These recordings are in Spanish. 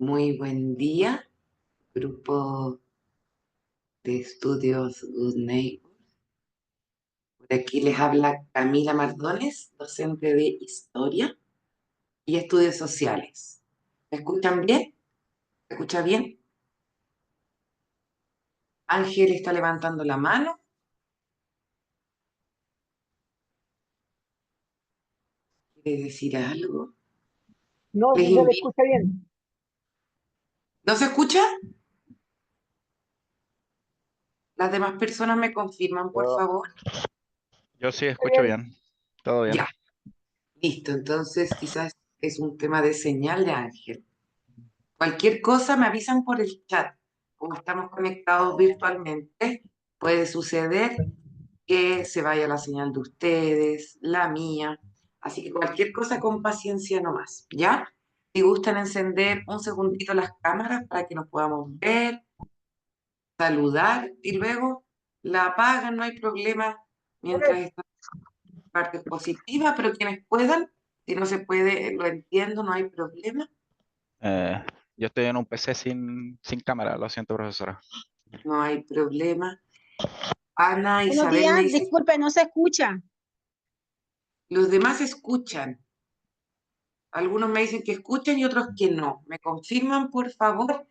Muy buen día, grupo de estudios Good Neighbor. Por aquí les habla Camila Mardones, docente de Historia y Estudios Sociales. ¿Me escuchan bien? ¿Me escucha bien? Ángel está levantando la mano. ¿Quiere decir algo? No, Les sí se le invito. escucha bien. ¿No se escucha? Las demás personas me confirman, por Yo, favor. yo sí Está escucho bien. bien, todo Ya, bien. listo. Entonces quizás es un tema de señal de Ángel. Cualquier cosa me avisan por el chat. Como estamos conectados virtualmente, puede suceder que se vaya la señal de ustedes, la mía. Así que cualquier cosa con paciencia nomás, ¿ya? Si gustan encender un segundito las cámaras para que nos podamos ver, saludar y luego la apagan, no hay problema mientras Ok. esta parte es positiva, pero quienes puedan, si no se puede, lo entiendo, no hay problema, Eh, yo estoy en un PC sin cámara, lo siento, profesora. no hay problema. Ana Buenos Isabel me días, dice, disculpe, no se escucha. los demás escuchan. Algunos me dicen que escuchan y otros que no. ¿Me confirman, por favor?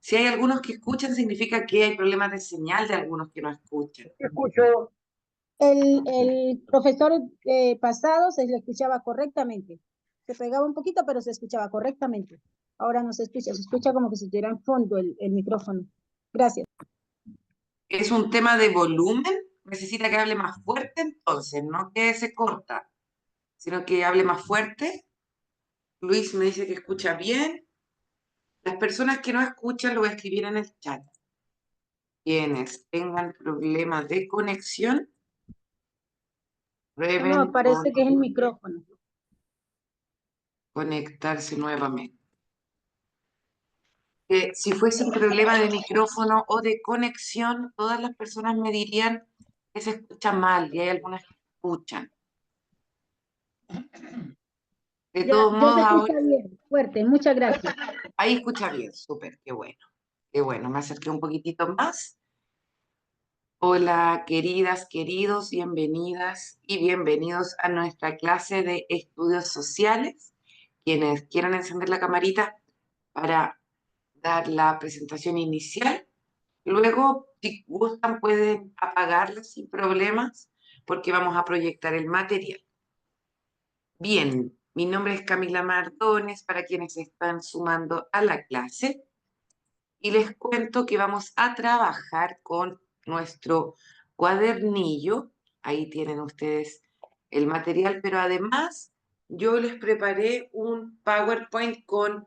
Si hay algunos que escuchan, significa que hay problemas de señal de algunos que no escuchan. Escucho. El profesor pasado se le escuchaba correctamente. Se pegaba un poquito, pero se escuchaba correctamente. Ahora no se escucha como que si estuviera en fondo el micrófono. Gracias. Es un tema de volumen. Necesita que hable más fuerte, entonces, no que se corta, sino que hable más fuerte. Luis me dice que escucha bien. Las personas que no escuchan lo voy a escribir en el chat. Quienes tengan problemas de conexión, No, deben parece que es el micrófono. conectarse nuevamente. Que si fuese un problema de micrófono o de conexión, todas las personas me dirían que se escucha mal y hay algunas que escuchan. De Ya, todos ya modos, se ahora escucha bien, fuerte. Muchas gracias. ahí escucha bien, súper, qué bueno, qué bueno. Me acerqué un poquitito más. Hola, queridas, queridos, bienvenidas y bienvenidos a nuestra clase de estudios sociales. Quienes quieran encender la camarita para dar la presentación inicial. Luego, si gustan, pueden apagarla sin problemas porque vamos a proyectar el material. Bien, mi nombre es Camila Mardones para quienes se están sumando a la clase y les cuento que vamos a trabajar con nuestro cuadernillo. Ahí tienen ustedes el material, pero además yo les preparé un PowerPoint con,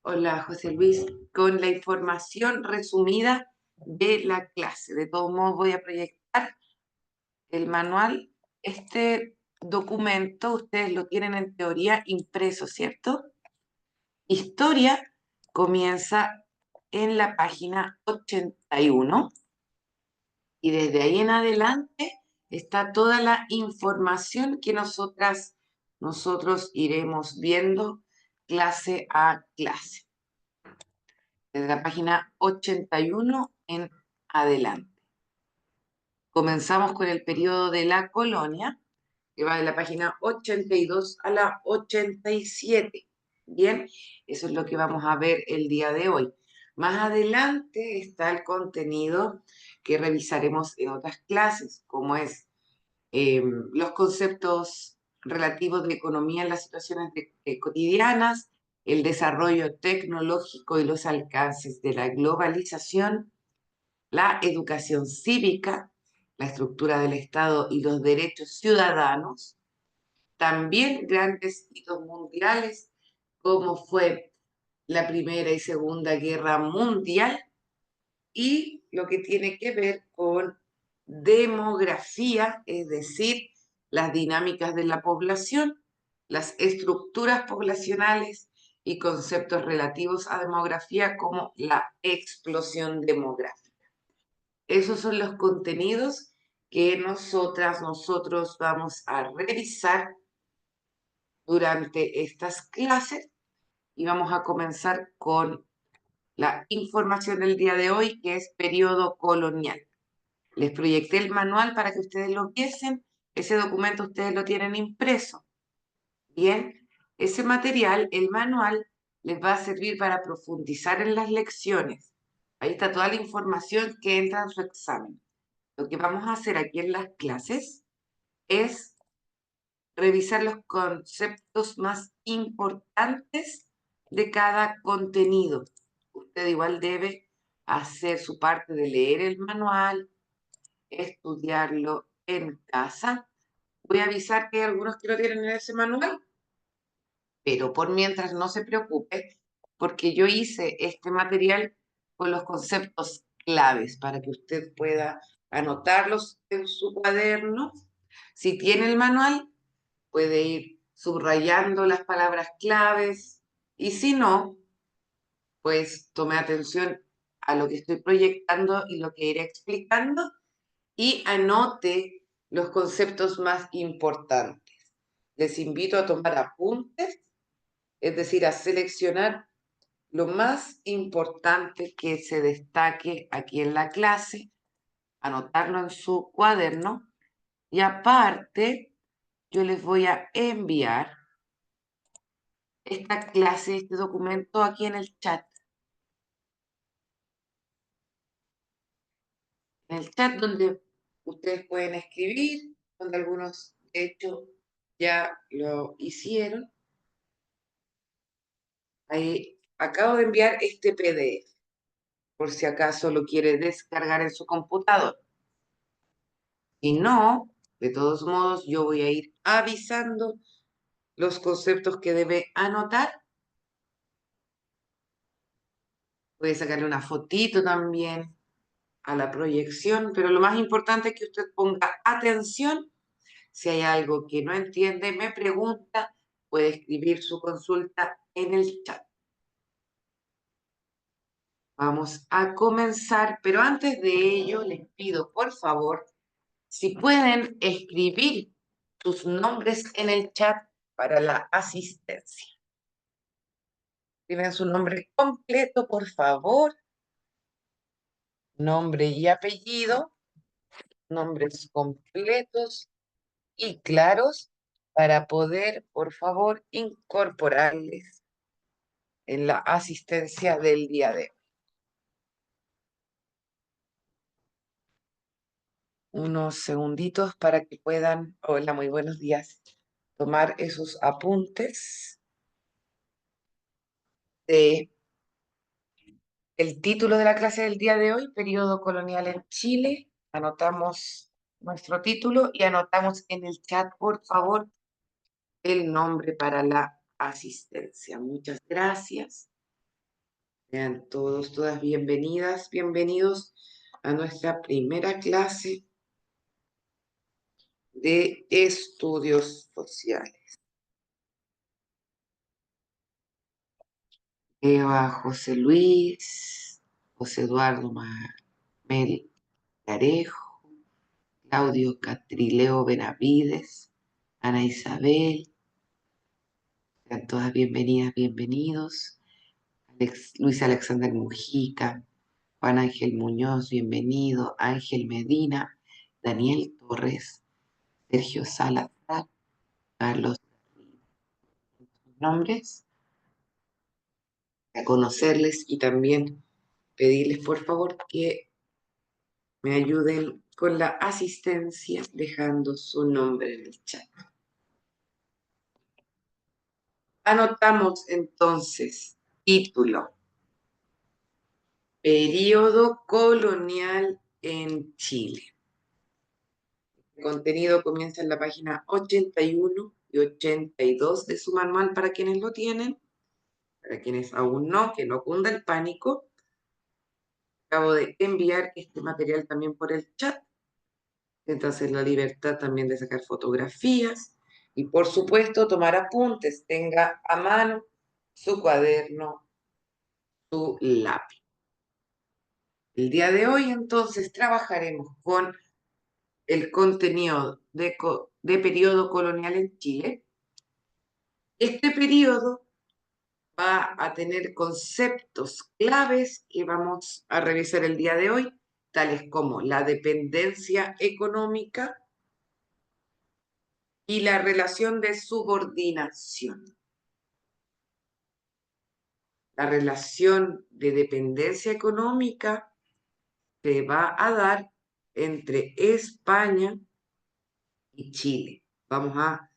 hola José Luis, con la información resumida de la clase. De todos modos voy a proyectar el manual. Este documento ustedes lo tienen en teoría impreso, ¿cierto? Historia comienza en la página 81 y desde ahí en adelante está toda la información que nosotros iremos viendo clase a clase. Desde la página 81 en adelante. Comenzamos con el periodo de la colonia, que va de la página 82 a la 87. Bien, eso es lo que vamos a ver el día de hoy. Más adelante está el contenido que revisaremos en otras clases, como es los conceptos relativos de economía en las situaciones cotidianas, el desarrollo tecnológico y los alcances de la globalización, la educación cívica, la estructura del Estado y los derechos ciudadanos, también grandes hitos mundiales como fue la Primera y Segunda Guerra Mundial y lo que tiene que ver con demografía, es decir, las dinámicas de la población, las estructuras poblacionales y conceptos relativos a demografía como la explosión demográfica. Esos son los contenidos que nosotros vamos a revisar durante estas clases y vamos a comenzar con la información del día de hoy, que es periodo colonial. Les proyecté el manual para que ustedes lo viesen. Ese documento ustedes lo tienen impreso. Bien, ese material, el manual, les va a servir para profundizar en las lecciones. Ahí está toda la información que entra en su examen. Lo que vamos a hacer aquí en las clases es revisar los conceptos más importantes de cada contenido. Usted igual debe hacer su parte de leer el manual, estudiarlo en casa. Voy a avisar que hay algunos que lo tienen en ese manual, pero por mientras no se preocupe, porque yo hice este material con los conceptos claves para que usted pueda anotarlos en su cuaderno. Si tiene el manual, puede ir subrayando las palabras claves y si no, pues tome atención a lo que estoy proyectando y lo que iré explicando y anote los conceptos más importantes. Les invito a tomar apuntes, es decir, a seleccionar lo más importante que se destaque aquí en la clase, anotarlo en su cuaderno y aparte yo les voy a enviar esta clase, este documento aquí en el chat. En el chat donde ustedes pueden escribir, donde algunos de hecho ya lo hicieron. Ahí acabo de enviar este PDF, por si acaso lo quiere descargar en su computador. Si no, de todos modos, yo voy a ir avisando los conceptos que debe anotar. Puede sacarle una fotito también a la proyección, pero lo más importante es que usted ponga atención. Si hay algo que no entiende, me pregunta, puede escribir su consulta en el chat. Vamos a comenzar, pero antes de ello les pido, por favor, si pueden escribir sus nombres en el chat para la asistencia. Escriben su nombre completo, por favor. Nombre y apellido. Nombres completos y claros para poder, por favor, incorporarles en la asistencia del día de hoy. Unos segunditos para que puedan, hola, muy buenos días, tomar esos apuntes de el título de la clase del día de hoy, Periodo Colonial en Chile. Anotamos nuestro título y anotamos en el chat, por favor, el nombre para la asistencia. Muchas gracias. Sean todos, todas bienvenidas, bienvenidos a nuestra primera clase de estudios sociales. Eva José Luis, José Eduardo Mel Carejo, Claudio Catrileo Benavides, Ana Isabel, sean todas bienvenidas, bienvenidos. Luis Alexander Mujica, Juan Ángel Muñoz, bienvenido. Ángel Medina, Daniel Torres, Sergio Salazar, Carlos. Nombres, a conocerles y también pedirles por favor que me ayuden con la asistencia dejando su nombre en el chat. Anotamos entonces título: Período colonial en Chile. El contenido comienza en la página 81 y 82 de su manual para quienes lo tienen. Para quienes aún no, que no cunda el pánico. Acabo de enviar este material también por el chat. Entonces la libertad también de sacar fotografías y por supuesto tomar apuntes. Tenga a mano su cuaderno, su lápiz. El día de hoy entonces trabajaremos con el contenido de periodo colonial en Chile. Este periodo va a tener conceptos claves que vamos a revisar el día de hoy, tales como la dependencia económica y la relación de subordinación. La relación de dependencia económica se va a dar entre España y Chile. Vamos a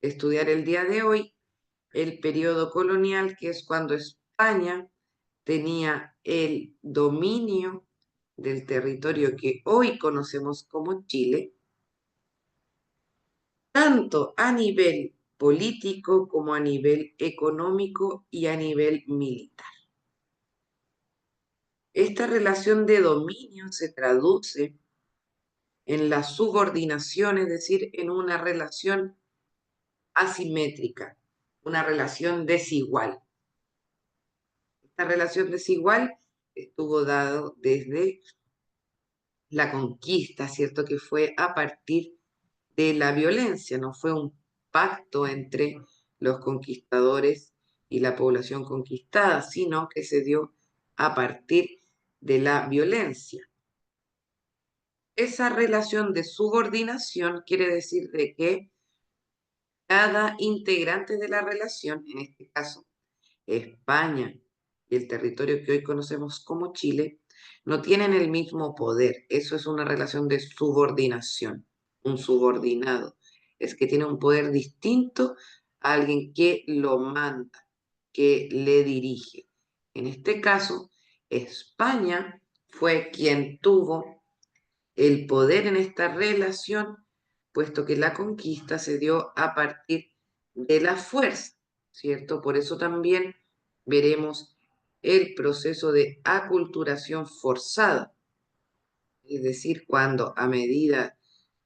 estudiar el día de hoy el periodo colonial, que es cuando España tenía el dominio del territorio que hoy conocemos como Chile, tanto a nivel político como a nivel económico y a nivel militar. Esta relación de dominio se traduce en la subordinación, es decir, en una relación asimétrica, una relación desigual. Esta relación desigual estuvo dado desde la conquista, ¿cierto? Que fue a partir de la violencia, no fue un pacto entre los conquistadores y la población conquistada, sino que se dio a partir de la violencia. Esa relación de subordinación quiere decir de que cada integrante de la relación, en este caso España y el territorio que hoy conocemos como Chile, no tienen el mismo poder. Eso es una relación de subordinación, un subordinado. Es que tiene un poder distinto a alguien que lo manda, que le dirige. En este caso, España fue quien tuvo el poder en esta relación, puesto que la conquista se dio a partir de la fuerza, ¿cierto? Por eso también veremos el proceso de aculturación forzada, es decir, cuando a medida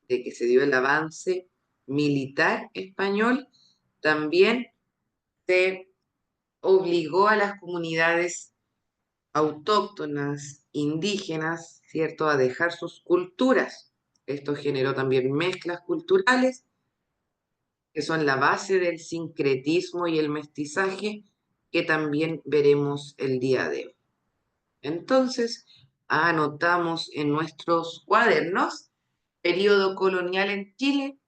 de que se dio el avance militar español, también se obligó a las comunidades autóctonas, indígenas, ¿cierto?, a dejar sus culturas. Esto generó también mezclas culturales, que son la base del sincretismo y el mestizaje, que también veremos el día de hoy. Entonces, anotamos en nuestros cuadernos, periodo colonial en Chile.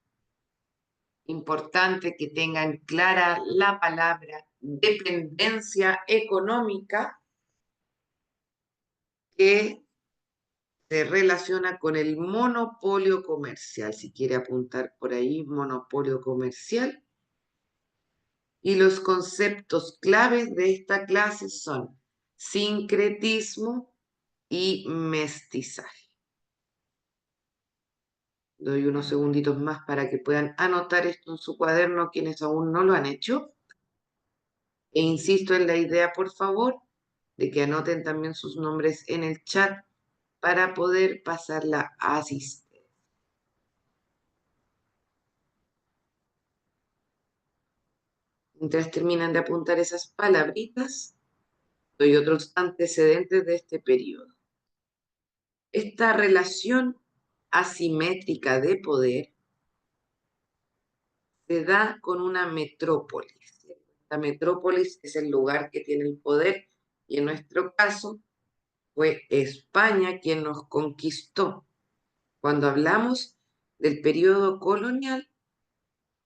Importante que tengan clara la palabra dependencia económica, que se relaciona con el monopolio comercial. Si quiere apuntar por ahí, monopolio comercial. Y los conceptos claves de esta clase son sincretismo y mestizaje. Doy unos segunditos más para que puedan anotar esto en su cuaderno quienes aún no lo han hecho. E insisto en la idea, por favor, de que anoten también sus nombres en el chat para poder pasar la asistencia. Mientras terminan de apuntar esas palabritas, doy otros antecedentes de este periodo. Esta relación asimétrica de poder se da con una metrópolis. La metrópolis es el lugar que tiene el poder y en nuestro caso fue España quien nos conquistó. Cuando hablamos del periodo colonial,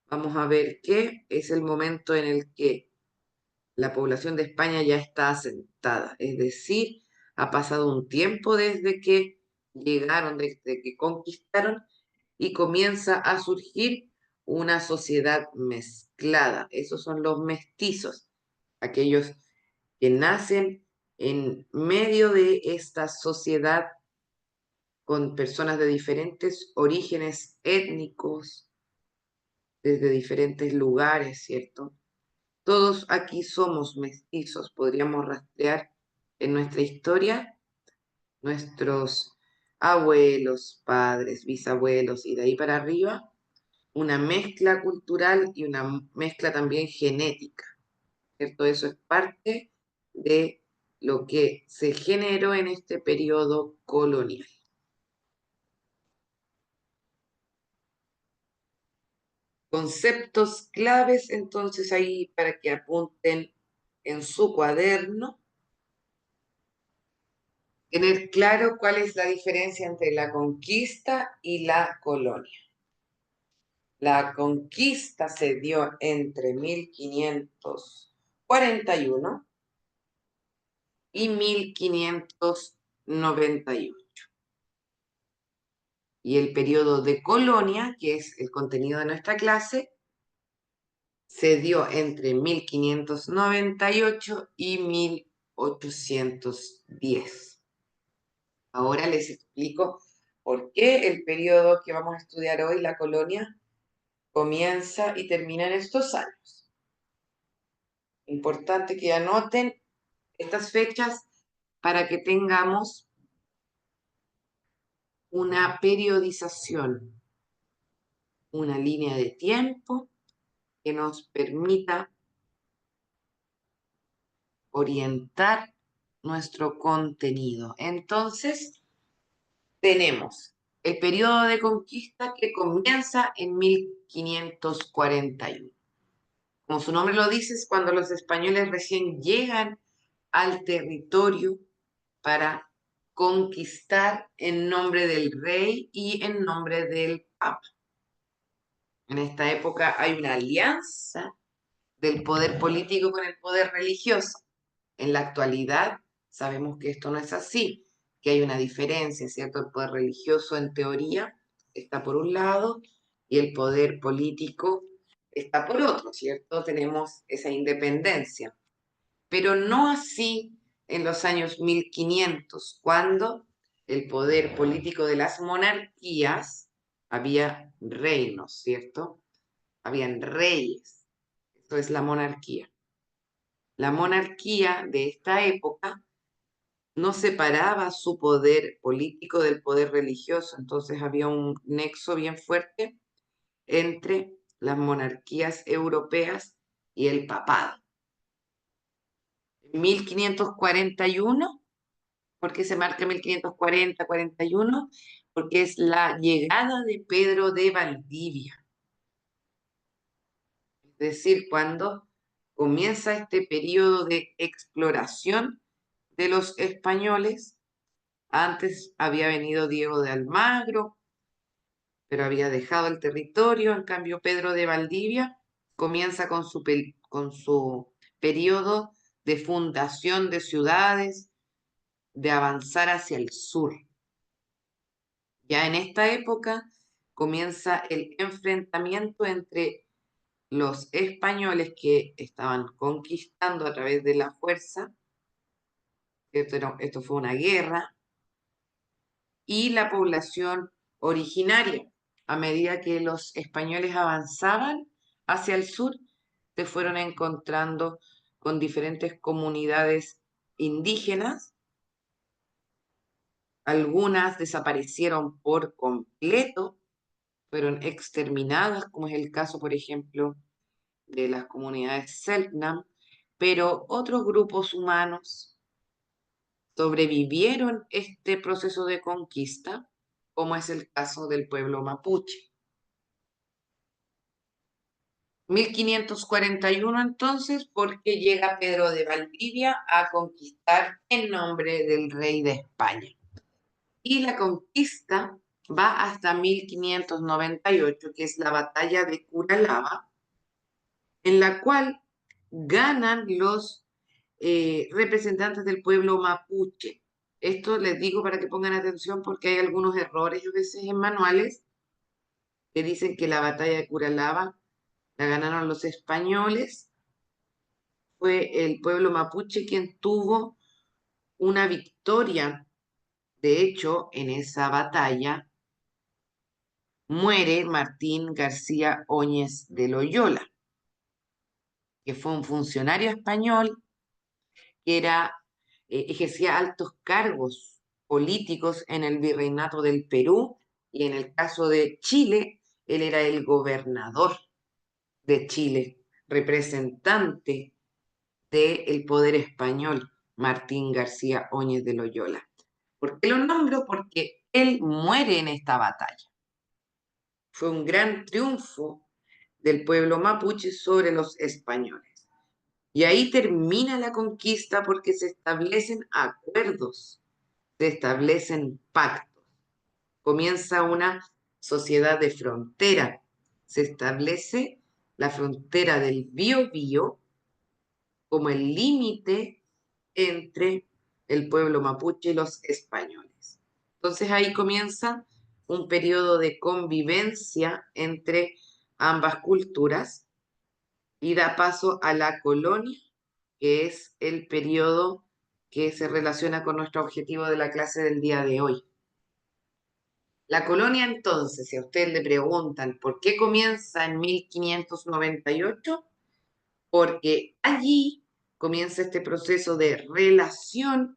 vamos a ver que es el momento en el que la población de España ya está asentada, es decir, ha pasado un tiempo desde que llegaron, desde que conquistaron, y comienza a surgir una sociedad mezclada. Esos son los mestizos, aquellos que nacen en medio de esta sociedad con personas de diferentes orígenes étnicos, desde diferentes lugares, ¿cierto? Todos aquí somos mestizos, podríamos rastrear en nuestra historia nuestros abuelos, padres, bisabuelos y de ahí para arriba, una mezcla cultural y una mezcla también genética, ¿cierto? Eso es parte de lo que se generó en este periodo colonial. Conceptos claves, entonces, ahí para que apunten en su cuaderno tener claro cuál es la diferencia entre la conquista y la colonia. La conquista se dio entre 1541 y 1598. Y el periodo de colonia, que es el contenido de nuestra clase, se dio entre 1598 y 1810. Ahora les explico por qué el periodo que vamos a estudiar hoy, la colonia, comienza y termina en estos años. Importante que anoten estas fechas para que tengamos una periodización, una línea de tiempo que nos permita orientar nuestro contenido. Entonces, tenemos el periodo de conquista que comienza en 1541. Como su nombre lo dice, es cuando los españoles recién llegan al territorio para conquistar en nombre del rey y en nombre del papa. En esta época hay una alianza del poder político con el poder religioso. En la actualidad sabemos que esto no es así, que hay una diferencia, ¿cierto? El poder religioso en teoría está por un lado y el poder político está por otro, ¿cierto? Tenemos esa independencia. Pero no así en los años 1500, cuando el poder político de las monarquías había reinos, ¿cierto? Habían reyes. Esto es la monarquía. La monarquía de esta época no separaba su poder político del poder religioso, entonces había un nexo bien fuerte entre las monarquías europeas y el papado. En 1541, ¿por qué se marca 1540-41? Porque es la llegada de Pedro de Valdivia. Es decir, cuando comienza este periodo de exploración de los españoles. Antes había venido Diego de Almagro, pero había dejado el territorio. En cambio, Pedro de Valdivia comienza con su periodo de fundación de ciudades, de avanzar hacia el sur. Ya en esta época comienza el enfrentamiento entre los españoles que estaban conquistando a través de la fuerza, esto fue una guerra, y la población originaria. A medida que los españoles avanzaban hacia el sur, se fueron encontrando con diferentes comunidades indígenas. Algunas desaparecieron por completo, fueron exterminadas, como es el caso, por ejemplo, de las comunidades Selknam, pero otros grupos humanos sobrevivieron este proceso de conquista, como es el caso del pueblo mapuche. 1541 entonces, porque llega Pedro de Valdivia a conquistar en nombre del rey de España. Y la conquista va hasta 1598, que es la batalla de Curalaba, en la cual ganan los representantes del pueblo mapuche. Esto les digo para que pongan atención porque hay algunos errores a veces en manuales que dicen que la batalla de Curalaba la ganaron los españoles. Fue el pueblo mapuche quien tuvo una victoria. De hecho, en esa batalla muere Martín García Óñez de Loyola, que fue un funcionario español que ejercía altos cargos políticos en el virreinato del Perú, y en el caso de Chile, él era el gobernador de Chile, representante del poder español, Martín García Óñez de Loyola. ¿Por qué lo nombro? Porque él muere en esta batalla. Fue un gran triunfo del pueblo mapuche sobre los españoles. Y ahí termina la conquista porque se establecen acuerdos, se establecen pactos. Comienza una sociedad de frontera. Se establece la frontera del Biobío como el límite entre el pueblo mapuche y los españoles. Entonces ahí comienza un periodo de convivencia entre ambas culturas y da paso a la colonia, que es el periodo que se relaciona con nuestro objetivo de la clase del día de hoy. La colonia entonces, si a usted le preguntan por qué comienza en 1598, porque allí comienza este proceso de relación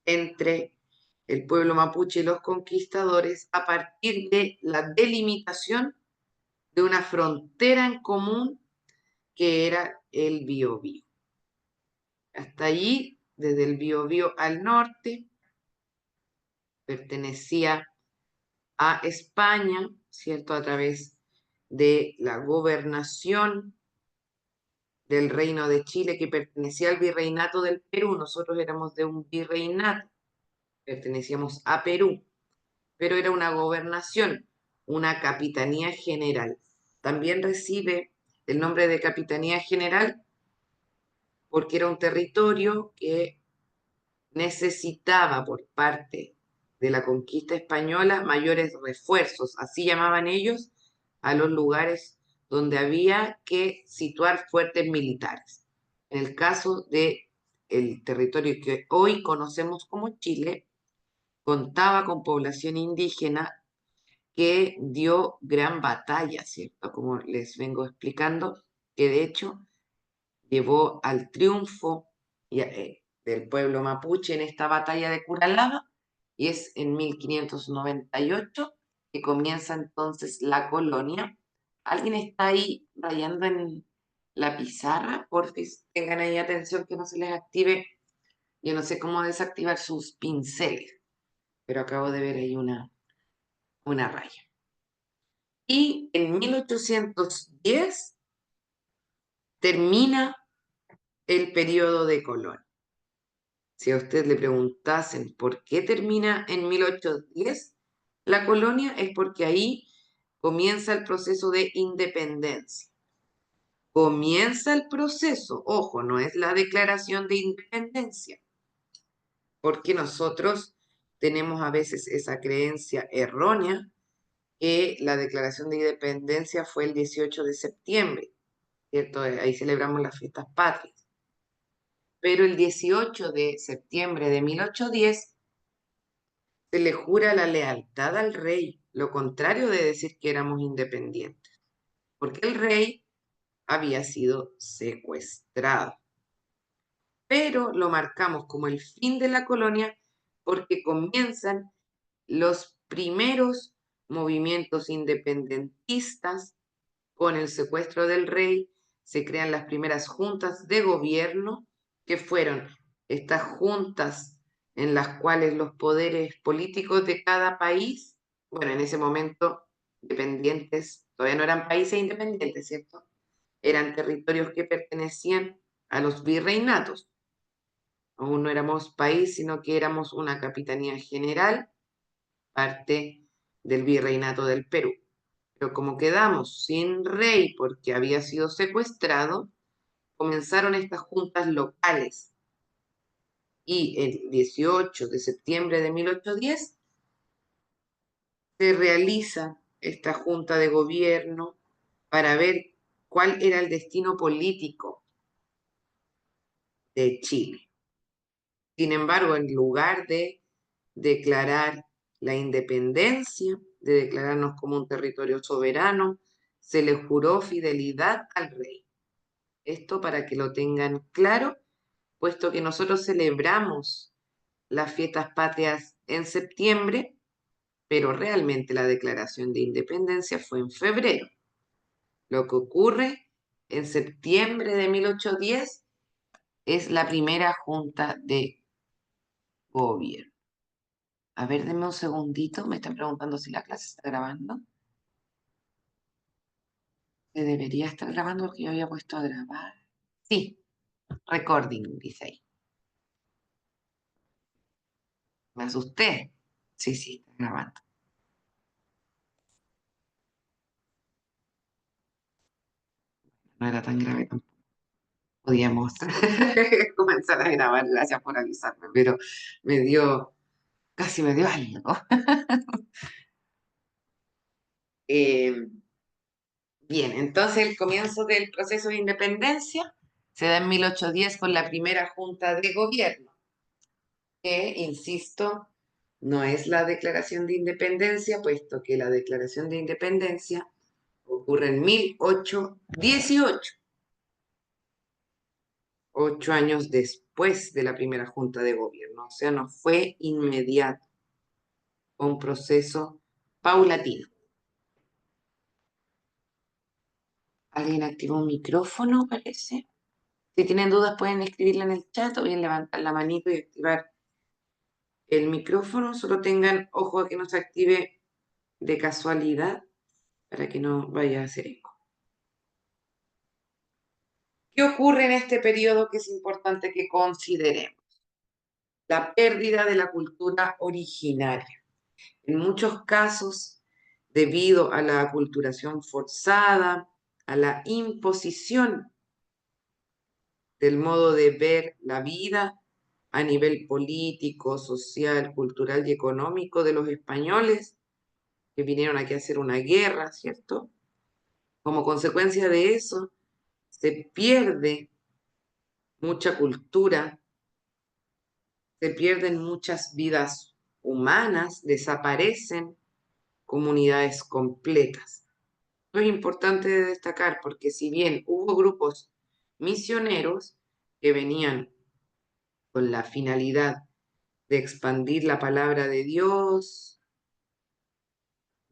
entre el pueblo mapuche y los conquistadores a partir de la delimitación de una frontera en común que era el Biobío. Hasta allí, desde el Biobío al norte, pertenecía a España, ¿cierto? A través de la gobernación del Reino de Chile, que pertenecía al Virreinato del Perú. Nosotros éramos de un virreinato, pertenecíamos a Perú, pero era una gobernación, una capitanía general. También recibe el nombre de capitanía general porque era un territorio que necesitaba por parte de la conquista española mayores refuerzos, así llamaban ellos a los lugares donde había que situar fuertes militares. En el caso de el territorio que hoy conocemos como Chile, contaba con población indígena que dio gran batalla, ¿cierto? Como les vengo explicando, que de hecho llevó al triunfo del pueblo mapuche en esta batalla de Curalaba, y es en 1598 que comienza entonces la colonia. ¿Alguien está ahí rayando en la pizarra? Porfis, tengan ahí atención que no se les active. Yo no sé cómo desactivar sus pinceles, pero acabo de ver ahí una raya. Y en 1810 termina el periodo de colonia. Si a usted le preguntasen por qué termina en 1810 la colonia, es porque ahí comienza el proceso de independencia. Comienza el proceso, ojo, no es la declaración de independencia, porque nosotros tenemos a veces esa creencia errónea que la declaración de independencia fue el 18 de septiembre, ¿cierto? Ahí celebramos las fiestas patrias. Pero el 18 de septiembre de 1810 se le jura la lealtad al rey, lo contrario de decir que éramos independientes, porque el rey había sido secuestrado. Pero lo marcamos como el fin de la colonia porque comienzan los primeros movimientos independentistas con el secuestro del rey, se crean las primeras juntas de gobierno, que fueron estas juntas en las cuales los poderes políticos de cada país, bueno, en ese momento dependientes, todavía no eran países independientes, ¿cierto? Eran territorios que pertenecían a los virreinatos. Aún no éramos país, sino que éramos una capitanía general, parte del virreinato del Perú. Pero como quedamos sin rey porque había sido secuestrado, comenzaron estas juntas locales. Y el 18 de septiembre de 1810 se realiza esta junta de gobierno para ver cuál era el destino político de Chile. Sin embargo, en lugar de declarar la independencia, de declararnos como un territorio soberano, se le juró fidelidad al rey. Esto para que lo tengan claro, puesto que nosotros celebramos las fiestas patrias en septiembre, pero realmente la declaración de independencia fue en febrero. Lo que ocurre en septiembre de 1810 es la primera junta de gobierno. A ver, denme un segundito, me están preguntando si la clase está grabando. Se debería estar grabando porque yo había puesto a grabar. Sí, recording, dice ahí. Me asusté. Sí, sí, está grabando. No era tan grave tampoco. Podíamos comenzar a grabar, gracias por avisarme, pero casi me dio algo. Bien, entonces el comienzo del proceso de independencia se da en 1810 con la primera junta de gobierno, que, insisto, no es la declaración de independencia, puesto que la declaración de independencia ocurre en 1818, 8 años después de la primera junta de gobierno, o sea, no fue inmediato, fue un proceso paulatino. ¿Alguien activó un micrófono, parece? Si tienen dudas pueden escribirla en el chat o bien levantar la manito y activar el micrófono. Solo tengan ojo a que no se active de casualidad para que no vaya a hacer eco. ¿Qué ocurre en este periodo que es importante que consideremos? La pérdida de la cultura originaria. En muchos casos, debido a la aculturación forzada, a la imposición del modo de ver la vida a nivel político, social, cultural y económico de los españoles que vinieron aquí a hacer una guerra, ¿cierto? Como consecuencia de eso, se pierde mucha cultura, se pierden muchas vidas humanas, desaparecen comunidades completas. Esto es importante de destacar porque si bien hubo grupos misioneros que venían con la finalidad de expandir la palabra de Dios,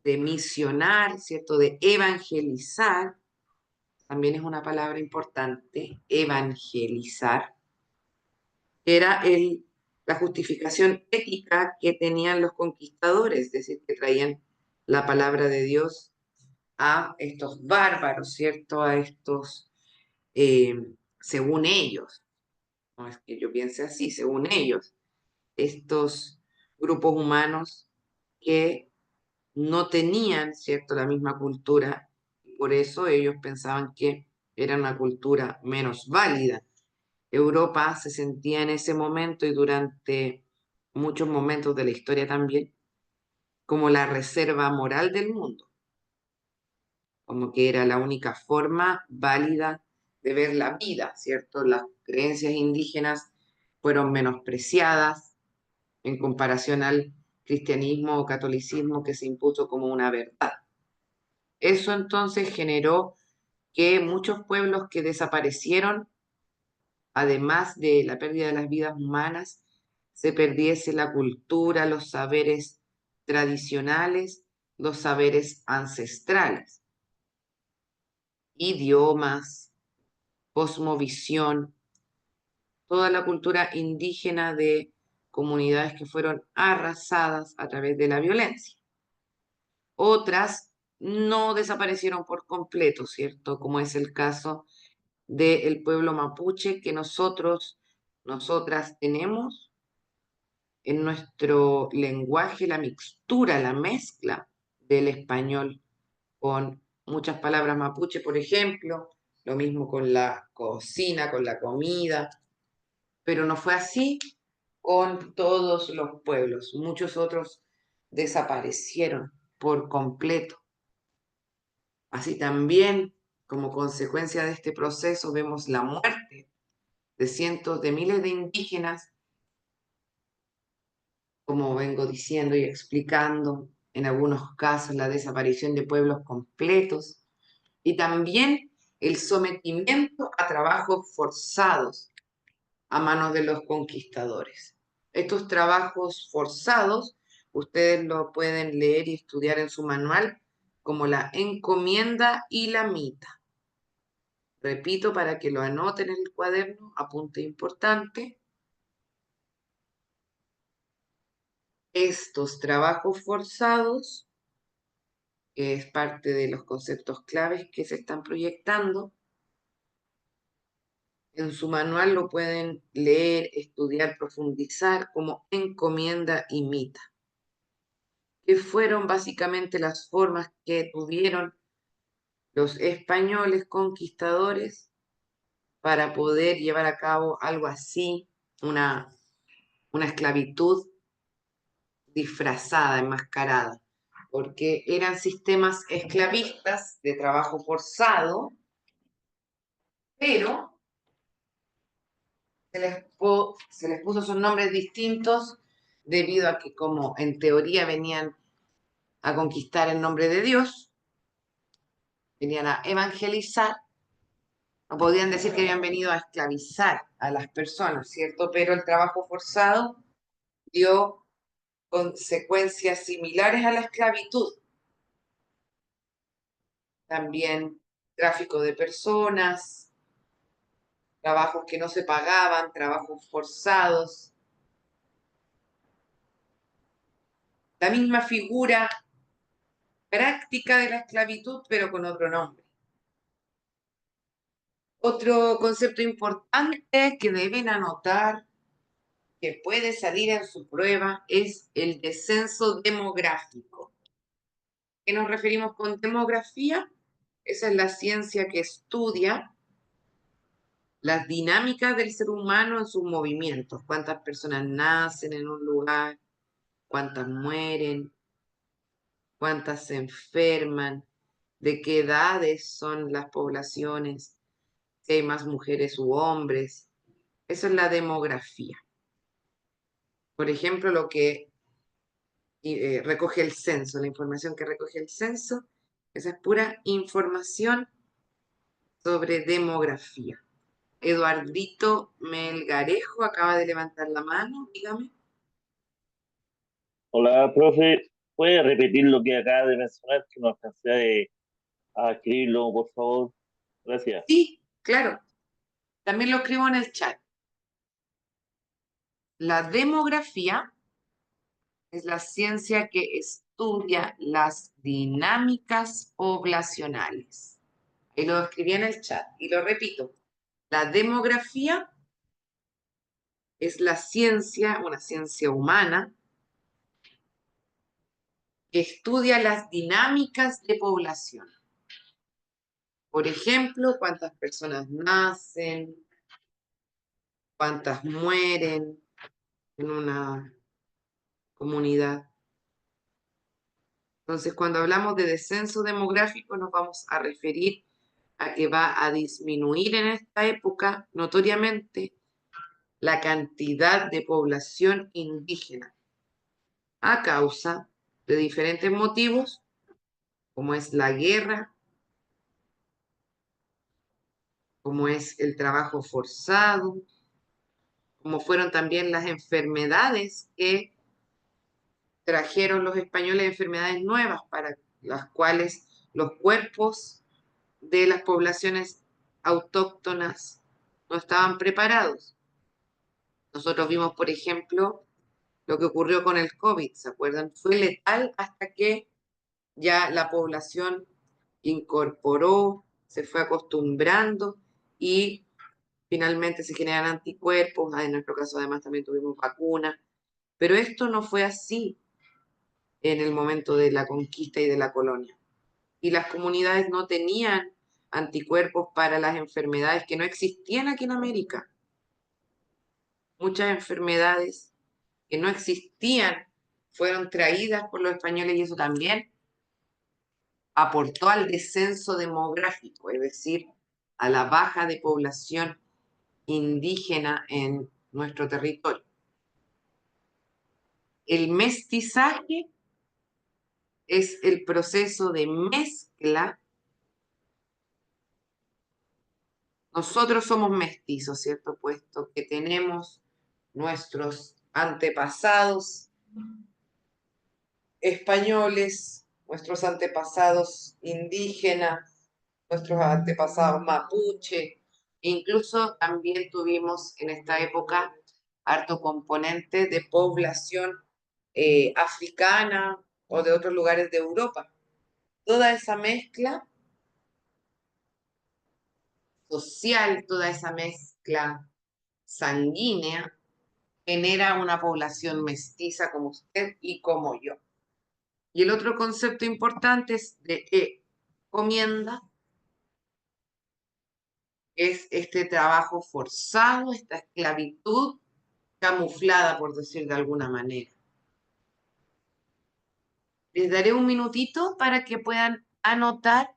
de misionar, ¿cierto? De evangelizar, también es una palabra importante, evangelizar, era la justificación ética que tenían los conquistadores, es decir, que traían la palabra de Dios a estos bárbaros, ¿cierto? A estos, según ellos, no es que yo piense así, según ellos, estos grupos humanos que no tenían, ¿cierto?, la misma cultura, y por eso ellos pensaban que era una cultura menos válida. Europa se sentía en ese momento y durante muchos momentos de la historia también como la reserva moral del mundo, como que era la única forma válida de ver la vida, ¿cierto? Las creencias indígenas fueron menospreciadas en comparación al cristianismo o catolicismo que se impuso como una verdad. Eso entonces generó que muchos pueblos que desaparecieron, además de la pérdida de las vidas humanas, se perdiese la cultura, los saberes tradicionales, los saberes ancestrales, idiomas, cosmovisión, toda la cultura indígena de comunidades que fueron arrasadas a través de la violencia. Otras no desaparecieron por completo, ¿cierto? Como es el caso del pueblo mapuche que nosotras tenemos en nuestro lenguaje la mixtura, la mezcla del español con muchas palabras mapuche, por ejemplo, lo mismo con la cocina, con la comida, pero no fue así con todos los pueblos. Muchos otros desaparecieron por completo. Así también, como consecuencia de este proceso, vemos la muerte de cientos de miles de indígenas, como vengo diciendo y explicando, en algunos casos la desaparición de pueblos completos y también el sometimiento a trabajos forzados a manos de los conquistadores. Estos trabajos forzados, ustedes lo pueden leer y estudiar en su manual como la encomienda y la mita. Repito para que lo anoten en el cuaderno, apunte importante. Estos trabajos forzados, que es parte de los conceptos claves que se están proyectando, En su manual lo pueden leer, estudiar, profundizar como encomienda y mita, que fueron básicamente las formas que tuvieron los españoles conquistadores para poder llevar a cabo algo así, una esclavitud disfrazada, enmascarada, porque eran sistemas esclavistas de trabajo forzado, pero se les puso sus nombres distintos debido a que como en teoría venían a conquistar en nombre de Dios, venían a evangelizar, no podían decir que habían venido a esclavizar a las personas, ¿cierto? Pero el trabajo forzado dio consecuencias similares a la esclavitud. También tráfico de personas, trabajos que no se pagaban, trabajos forzados. La misma figura práctica de la esclavitud, pero con otro nombre. Otro concepto importante que deben anotar, que puede salir en su prueba, es el descenso demográfico. ¿Qué nos referimos con demografía? Esa es la ciencia que estudia las dinámicas del ser humano en sus movimientos. Cuántas personas nacen en un lugar, cuántas mueren, cuántas se enferman, de qué edades son las poblaciones, si hay más mujeres u hombres. Eso es la demografía. Por ejemplo, lo que recoge el censo, la información que recoge el censo, esa es pura información sobre demografía. Eduardito Melgarejo acaba de levantar la mano, dígame. Hola, profe. ¿Puede repetir lo que acaba de mencionar, que no alcancé a escribirlo, por favor? Gracias. Sí, claro. También lo escribo en el chat. La demografía es la ciencia que estudia las dinámicas poblacionales. Y lo escribí en el chat y lo repito. La demografía es la ciencia, una ciencia humana, que estudia las dinámicas de población. Por ejemplo, cuántas personas nacen, cuántas mueren en una comunidad. Entonces, cuando hablamos de descenso demográfico, nos vamos a referir a que va a disminuir en esta época notoriamente la cantidad de población indígena a causa de diferentes motivos, como es la guerra, como es el trabajo forzado, como fueron también las enfermedades que trajeron los españoles, enfermedades nuevas para las cuales los cuerpos de las poblaciones autóctonas no estaban preparados. Nosotros vimos, por ejemplo, lo que ocurrió con el COVID, ¿se acuerdan? Fue letal hasta que ya la población incorporó, se fue acostumbrando y finalmente se generan anticuerpos. En nuestro caso además también tuvimos vacunas, pero esto no fue así en el momento de la conquista y de la colonia. Y las comunidades no tenían anticuerpos para las enfermedades que no existían aquí en América. Muchas enfermedades que no existían fueron traídas por los españoles y eso también aportó al descenso demográfico, es decir, a la baja de población indígena en nuestro territorio. El mestizaje es el proceso de mezcla. Nosotros somos mestizos, ¿cierto? Puesto que tenemos nuestros antepasados españoles, nuestros antepasados indígenas, nuestros antepasados mapuche, incluso también tuvimos en esta época harto componente de población africana o de otros lugares de Europa. Toda esa mezcla social, toda esa mezcla sanguínea, genera una población mestiza como usted y como yo. Y el otro concepto importante es de encomienda, es este trabajo forzado, esta esclavitud camuflada, por decir de alguna manera. Les daré un minutito para que puedan anotar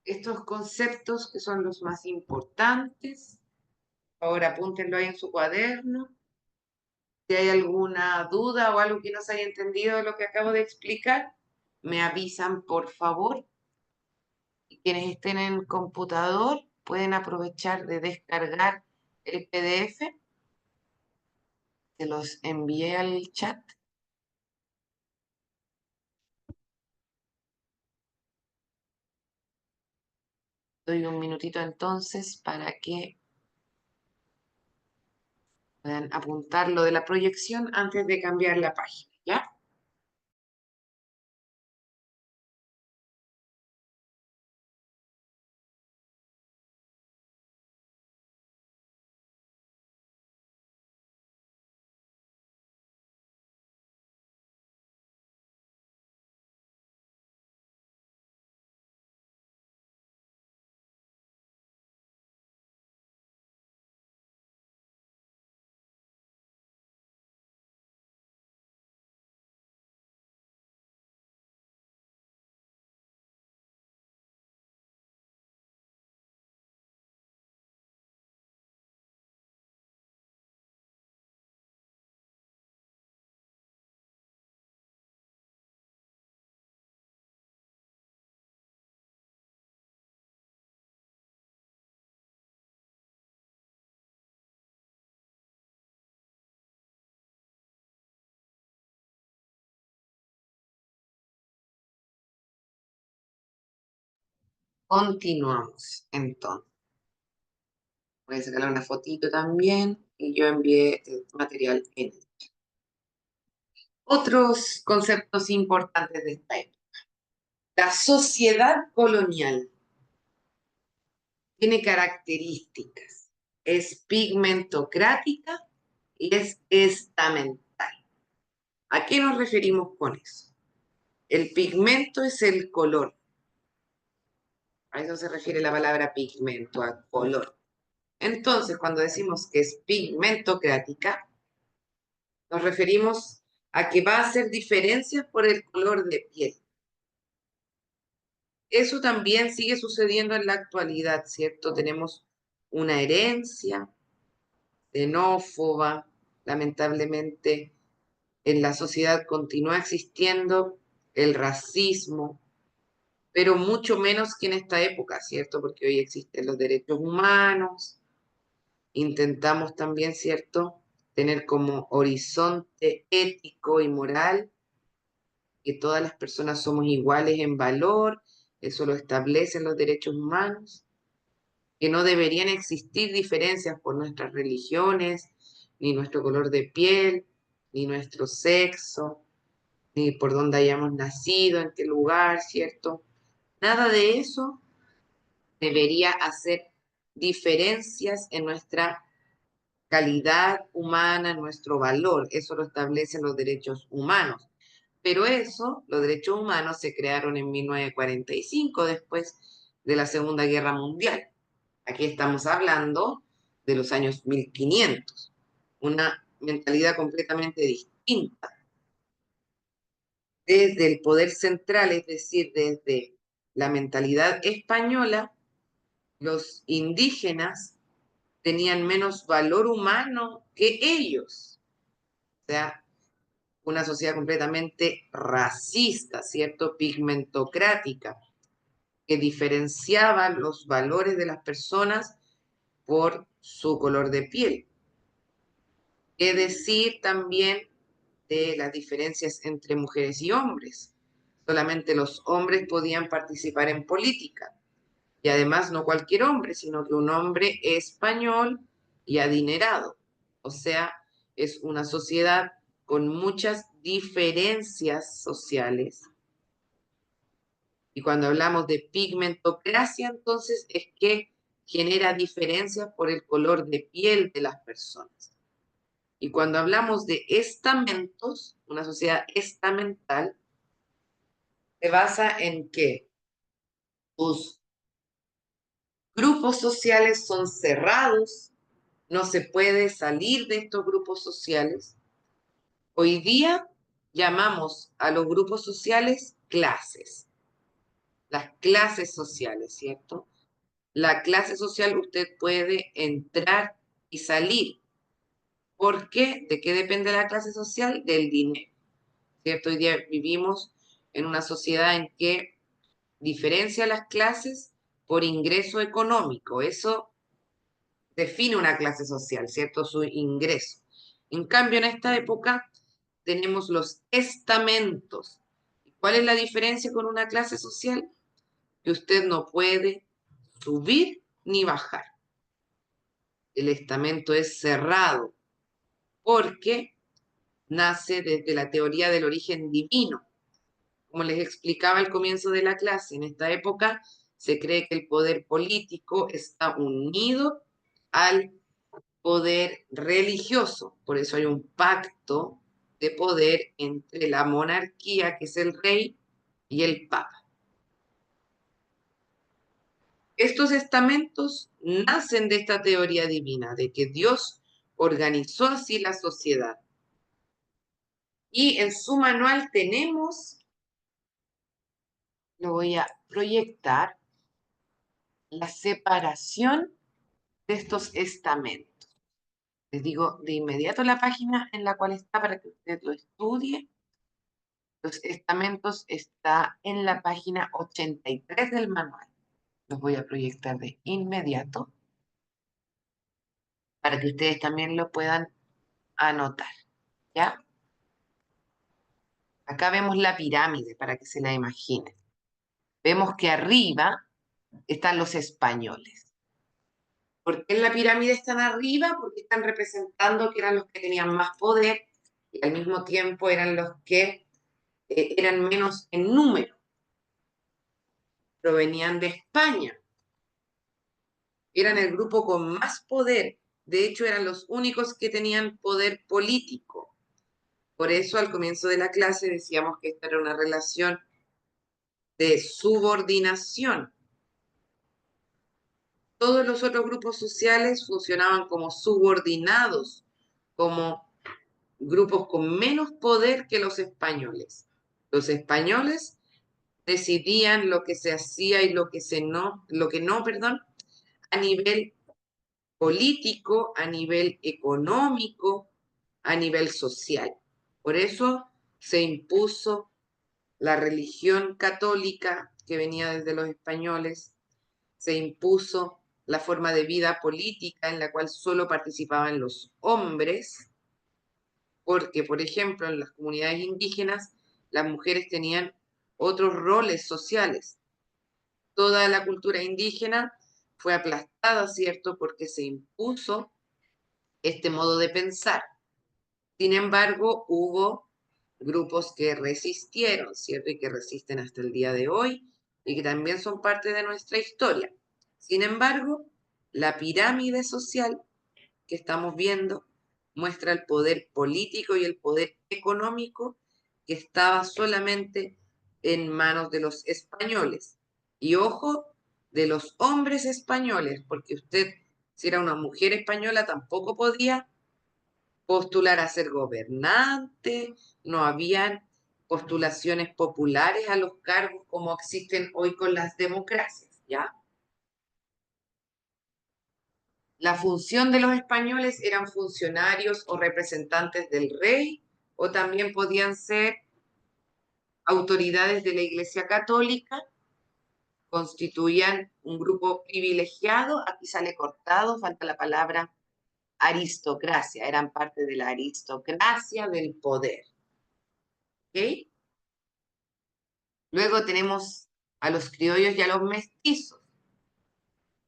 estos conceptos que son los más importantes. Ahora apúntenlo ahí en su cuaderno. Si hay alguna duda o algo que no se haya entendido de lo que acabo de explicar, me avisan, por favor. Y quienes estén en computador pueden aprovechar de descargar el PDF. Se los envié al chat. Doy un minutito entonces para que puedan apuntar lo de la proyección antes de cambiar la página, ¿ya? Continuamos entonces. Voy a sacarle una fotito también y yo envié el material en el chat. Otros conceptos importantes de esta época. La sociedad colonial tiene características. Es pigmentocrática y es estamental. ¿A qué nos referimos con eso? El pigmento es el color. A eso se refiere la palabra pigmento, a color. Entonces, cuando decimos que es pigmentocrática, nos referimos a que va a hacer diferencias por el color de piel. Eso también sigue sucediendo en la actualidad, ¿cierto? Tenemos una herencia xenófoba, lamentablemente en la sociedad continúa existiendo el racismo, pero mucho menos que en esta época, ¿cierto? Porque hoy existen los derechos humanos, intentamos también, ¿cierto?, tener como horizonte ético y moral que todas las personas somos iguales en valor, eso lo establecen los derechos humanos, que no deberían existir diferencias por nuestras religiones, ni nuestro color de piel, ni nuestro sexo, ni por dónde hayamos nacido, en qué lugar, ¿cierto? Nada de eso debería hacer diferencias en nuestra calidad humana, en nuestro valor. Eso lo establecen los derechos humanos. Pero eso, los derechos humanos se crearon en 1945, después de la Segunda Guerra Mundial. Aquí estamos hablando de los años 1500, una mentalidad completamente distinta. Desde el poder central, es decir, desde la mentalidad española, los indígenas tenían menos valor humano que ellos. O sea, una sociedad completamente racista, ¿cierto? Pigmentocrática, que diferenciaba los valores de las personas por su color de piel. ¿Qué decir también de las diferencias entre mujeres y hombres? Solamente los hombres podían participar en política. Y además no cualquier hombre, sino que un hombre español y adinerado. O sea, es una sociedad con muchas diferencias sociales. Y cuando hablamos de pigmentocracia, entonces es que genera diferencias por el color de piel de las personas. Y cuando hablamos de estamentos, una sociedad estamental, se basa en que tus grupos sociales son cerrados, no se puede salir de estos grupos sociales. Hoy día llamamos a los grupos sociales clases, las clases sociales, ¿cierto? La clase social usted puede entrar y salir. ¿Por qué? ¿De qué depende la clase social? Del dinero, ¿cierto? Hoy día vivimos en una sociedad en que diferencia las clases por ingreso económico. Eso define una clase social, ¿cierto? Su ingreso. En cambio, en esta época tenemos los estamentos. ¿Cuál es la diferencia con una clase social? Que usted no puede subir ni bajar. El estamento es cerrado porque nace desde la teoría del origen divino. Como les explicaba al comienzo de la clase, en esta época se cree que el poder político está unido al poder religioso. Por eso hay un pacto de poder entre la monarquía, que es el rey, y el papa. Estos estamentos nacen de esta teoría divina, de que Dios organizó así la sociedad. Y en su manual tenemos, lo voy a proyectar, la separación de estos estamentos. Les digo de inmediato la página en la cual está para que usted lo estudie. Los estamentos está en la página 83 del manual. Los voy a proyectar de inmediato para que ustedes también lo puedan anotar, ¿ya? Acá vemos la pirámide para que se la imaginen. Vemos que arriba están los españoles. ¿Por qué en la pirámide están arriba? Porque están representando que eran los que tenían más poder y al mismo tiempo eran los que eran menos en número. Provenían de España. Eran el grupo con más poder. De hecho, eran los únicos que tenían poder político. Por eso, al comienzo de la clase decíamos que esta era una relación de subordinación. Todos los otros grupos sociales funcionaban como subordinados, como grupos con menos poder que los españoles. Los españoles decidían lo que se hacía y lo que no, a nivel político, a nivel económico, a nivel social. Por eso se impuso la religión católica que venía desde los españoles, se impuso la forma de vida política en la cual solo participaban los hombres, porque, por ejemplo, en las comunidades indígenas, las mujeres tenían otros roles sociales. Toda la cultura indígena fue aplastada, ¿cierto?, porque se impuso este modo de pensar. Sin embargo, hubo grupos que resistieron, ¿cierto?, y que resisten hasta el día de hoy, y que también son parte de nuestra historia. Sin embargo, la pirámide social que estamos viendo muestra el poder político y el poder económico que estaba solamente en manos de los españoles. Y ojo, de los hombres españoles, porque usted, si era una mujer española, tampoco podía postular a ser gobernante, no habían postulaciones populares a los cargos como existen hoy con las democracias, ¿ya? La función de los españoles eran funcionarios o representantes del rey, o también podían ser autoridades de la Iglesia Católica, constituían un grupo privilegiado, aquí sale cortado, falta la palabra aristocracia, eran parte de la aristocracia del poder. ¿Ok? Luego tenemos a los criollos y a los mestizos.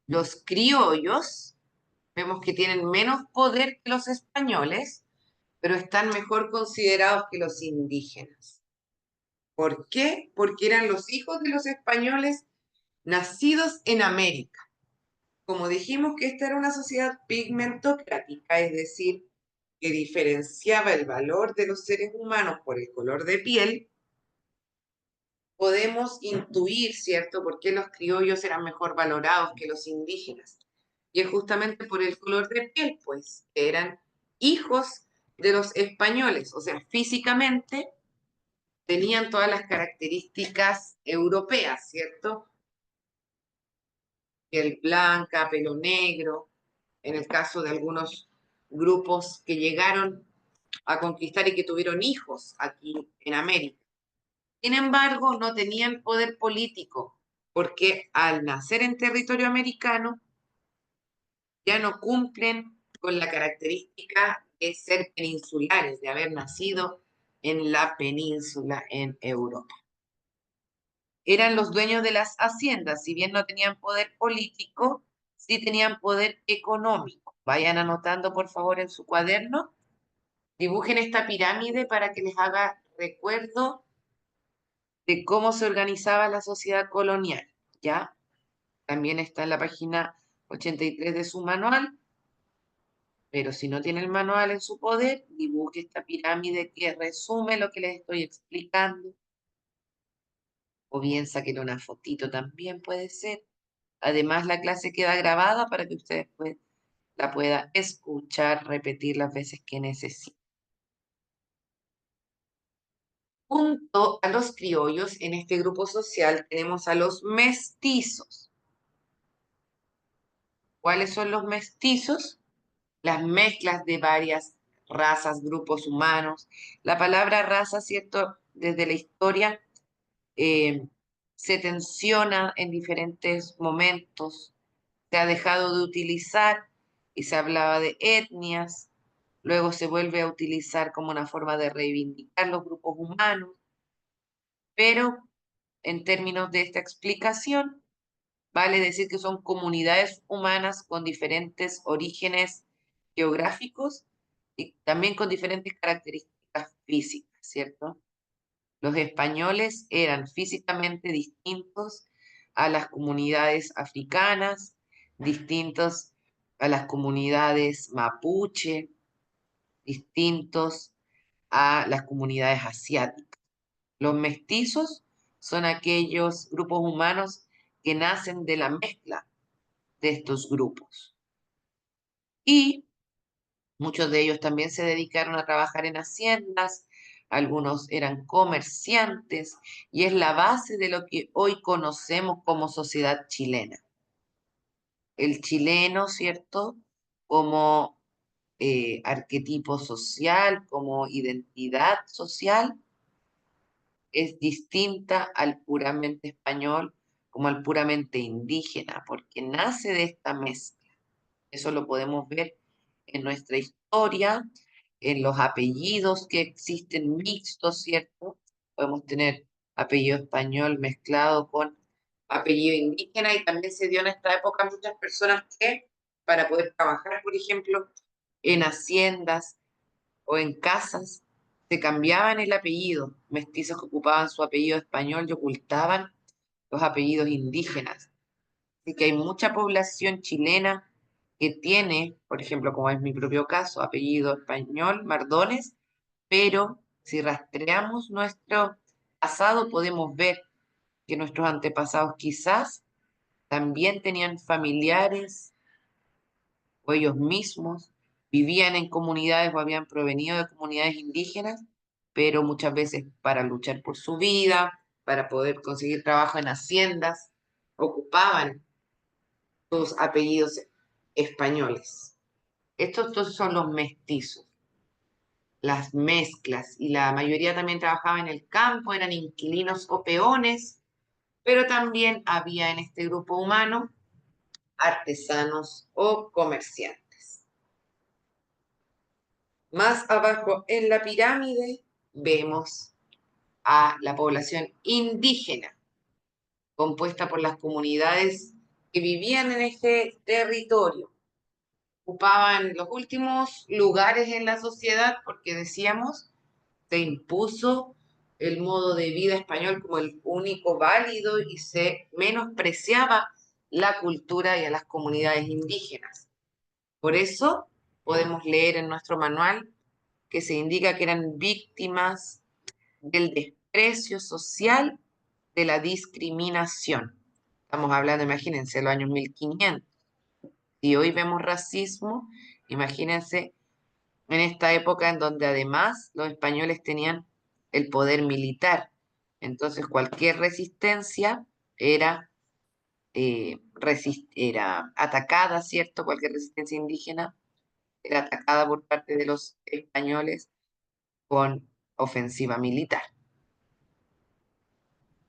Los criollos, vemos que tienen menos poder que los españoles, pero están mejor considerados que los indígenas. ¿Por qué? Porque eran los hijos de los españoles nacidos en América. como dijimos que esta era una sociedad pigmentocrática, es decir, que diferenciaba el valor de los seres humanos por el color de piel, podemos intuir, ¿cierto?, por qué los criollos eran mejor valorados que los indígenas. Y es justamente por el color de piel, pues, que eran hijos de los españoles, o sea, físicamente tenían todas las características europeas, ¿cierto? Piel blanca, pelo negro, en el caso de algunos grupos que llegaron a conquistar y que tuvieron hijos aquí en América. Sin embargo, no tenían poder político, porque al nacer en territorio americano ya no cumplen con la característica de ser peninsulares, de haber nacido en la península en Europa. Eran los dueños de las haciendas, si bien no tenían poder político, sí tenían poder económico. Vayan anotando, por favor, en su cuaderno. Dibujen esta pirámide para que les haga recuerdo de cómo se organizaba la sociedad colonial, ¿ya? También está en la página 83 de su manual, pero si no tiene el manual en su poder, dibuje esta pirámide que resume lo que les estoy explicando. O bien saquen una fotito también puede ser. Además, la clase queda grabada para que ustedes la puedan escuchar, repetir las veces que necesiten. Junto a los criollos, en este grupo social tenemos a los mestizos. ¿Cuáles son los mestizos? Las mezclas de varias razas, grupos humanos. La palabra raza, ¿cierto? Desde la historia se tensiona en diferentes momentos. Se ha dejado de utilizar y se hablaba de etnias. Luego se vuelve a utilizar como una forma de reivindicar los grupos humanos. Pero en términos de esta explicación, vale decir que son comunidades humanas con diferentes orígenes geográficos y también con diferentes características físicas, ¿cierto? Los españoles eran físicamente distintos a las comunidades africanas, distintos a las comunidades mapuche, distintos a las comunidades asiáticas. Los mestizos son aquellos grupos humanos que nacen de la mezcla de estos grupos. Y muchos de ellos también se dedicaron a trabajar en haciendas, algunos eran comerciantes, y es la base de lo que hoy conocemos como sociedad chilena. El chileno, ¿cierto?, como arquetipo social, como identidad social, es distinta al puramente español como al puramente indígena, porque nace de esta mezcla. Eso lo podemos ver en nuestra historia, en los apellidos que existen mixtos, ¿cierto? Podemos tener apellido español mezclado con apellido indígena y también se dio en esta época muchas personas que para poder trabajar, por ejemplo, en haciendas o en casas, se cambiaban el apellido, mestizos que ocupaban su apellido español y ocultaban los apellidos indígenas. Así que hay mucha población chilena que tiene, por ejemplo, como es mi propio caso, apellido español, Mardones, pero si rastreamos nuestro pasado podemos ver que nuestros antepasados quizás también tenían familiares o ellos mismos vivían en comunidades o habían provenido de comunidades indígenas, pero muchas veces para luchar por su vida, para poder conseguir trabajo en haciendas, ocupaban sus apellidos españoles. Estos son los mestizos, las mezclas, y la mayoría también trabajaba en el campo, eran inquilinos o peones, pero también había en este grupo humano artesanos o comerciantes. Más abajo en la pirámide vemos a la población indígena, compuesta por las comunidades que vivían en este territorio. Ocupaban los últimos lugares en la sociedad porque decíamos, se impuso el modo de vida español como el único válido y se menospreciaba la cultura y a las comunidades indígenas. Por eso podemos leer en nuestro manual que se indica que eran víctimas del desprecio social, de la discriminación. Estamos hablando, imagínense, los años 1500. Si hoy vemos racismo, imagínense en esta época en donde además los españoles tenían el poder militar. Entonces cualquier resistencia era, era atacada, ¿cierto? Cualquier resistencia indígena era atacada por parte de los españoles con ofensiva militar.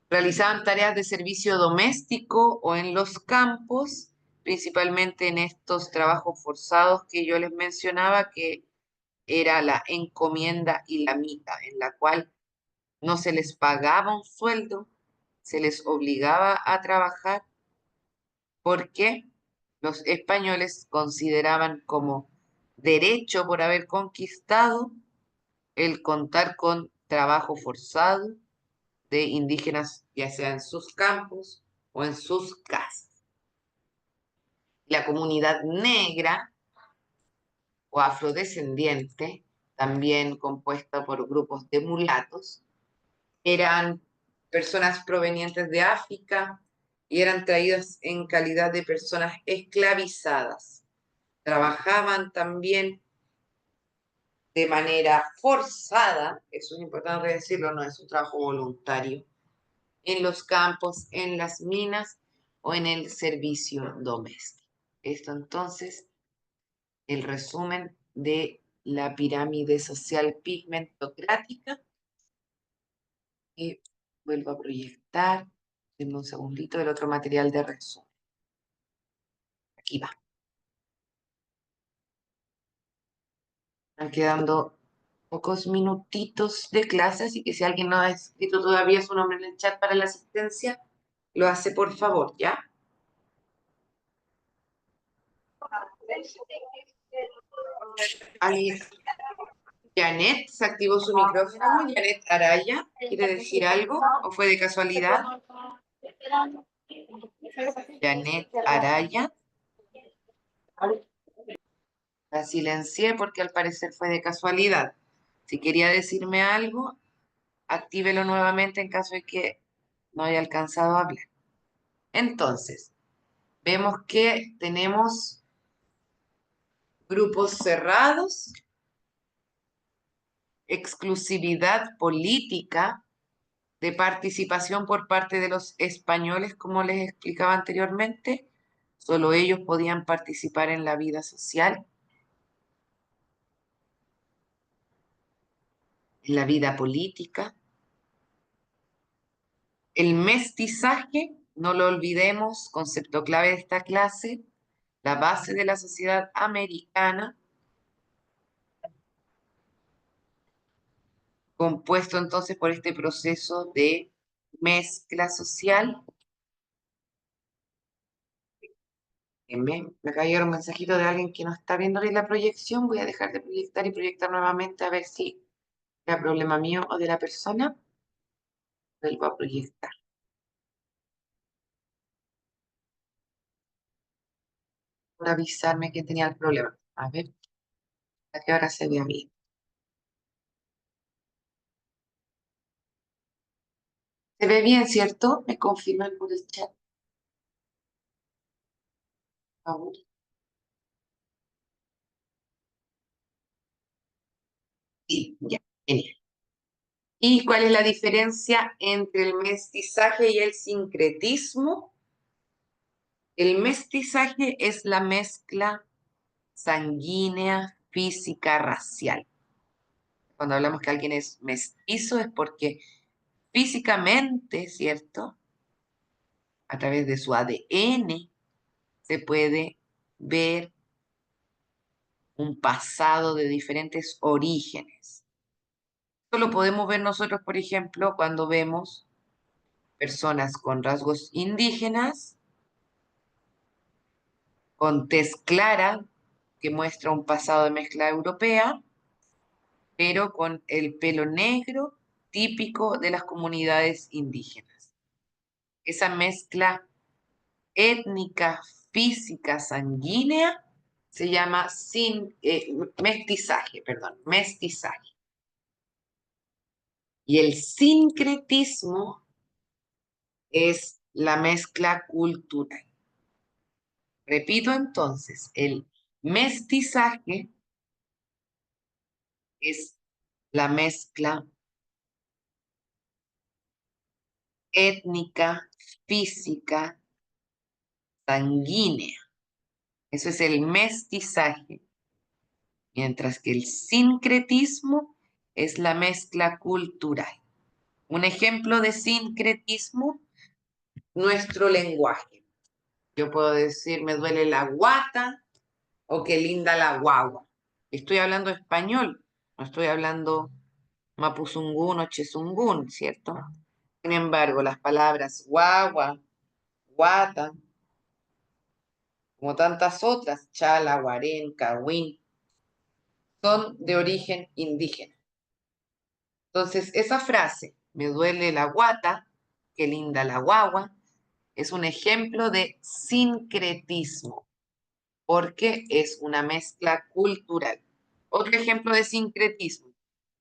Realizaban tareas de servicio doméstico o en los campos, principalmente en estos trabajos forzados que yo les mencionaba, que era la encomienda y la mita, en la cual no se les pagaba un sueldo, se les obligaba a trabajar porque los españoles consideraban como derecho por haber conquistado el contar con trabajo forzado de indígenas, ya sea en sus campos o en sus casas. La comunidad negra o afrodescendiente, también compuesta por grupos de mulatos, eran personas provenientes de África y eran traídas en calidad de personas esclavizadas. Trabajaban también de manera forzada, eso es importante decirlo, no es un trabajo voluntario, en los campos, en las minas o en el servicio doméstico. Esto entonces, el resumen de la pirámide social pigmentocrática. Y vuelvo a proyectar. Denme un segundito del otro material de resumen. Aquí va. Están quedando pocos minutitos de clase, así que si alguien no ha escrito todavía su nombre en el chat para la asistencia, lo hace por favor, ¿ya? Ahí. Janet, se activó su micrófono. Janet Araya, ¿quiere decir algo o fue de casualidad? Janet Araya. La silencié porque al parecer fue de casualidad. Si quería decirme algo, actívelo nuevamente en caso de que no haya alcanzado a hablar. Entonces, vemos que tenemos grupos cerrados, exclusividad política, de participación por parte de los españoles, como les explicaba anteriormente. Solo ellos podían participar en la vida social, en la vida política. El mestizaje, no lo olvidemos, concepto clave de esta clase, la base de la sociedad americana, compuesto entonces por este proceso de mezcla social. Me cayeron mensajitos de alguien que no está viendo bien la proyección. Voy a dejar de proyectar y proyectar nuevamente a ver si era problema mío o de la persona. Vuelvo a proyectar. Por avisarme que tenía el problema. A ver, ¿a qué hora se ve a mí? Se ve bien, ¿cierto? Me confirman por el chat. Por favor. Sí, ya, genial. ¿Y cuál es la diferencia entre el mestizaje y el sincretismo? El mestizaje es la mezcla sanguínea, física, racial. Cuando hablamos que alguien es mestizo es porque físicamente, ¿cierto? A través de su ADN se puede ver un pasado de diferentes orígenes. Esto lo podemos ver nosotros, por ejemplo, cuando vemos personas con rasgos indígenas, con tez clara, que muestra un pasado de mezcla europea, pero con el pelo negro típico de las comunidades indígenas. Esa mezcla étnica, física, sanguínea, se llama mestizaje, perdón, mestizaje. Y el sincretismo es la mezcla cultural. Repito entonces, el mestizaje es la mezcla étnica, física, sanguínea. Eso es el mestizaje. Mientras que el sincretismo es la mezcla cultural. Un ejemplo de sincretismo, nuestro lenguaje. Yo puedo decir, me duele la guata o qué linda la guagua. Estoy hablando español, no estoy hablando mapuzungún o chezungún, ¿cierto? Sin embargo, las palabras guagua, guata, como tantas otras, chala, guarén, cahuín, son de origen indígena. Entonces, esa frase, me duele la guata, qué linda la guagua, es un ejemplo de sincretismo, porque es una mezcla cultural. Otro ejemplo de sincretismo,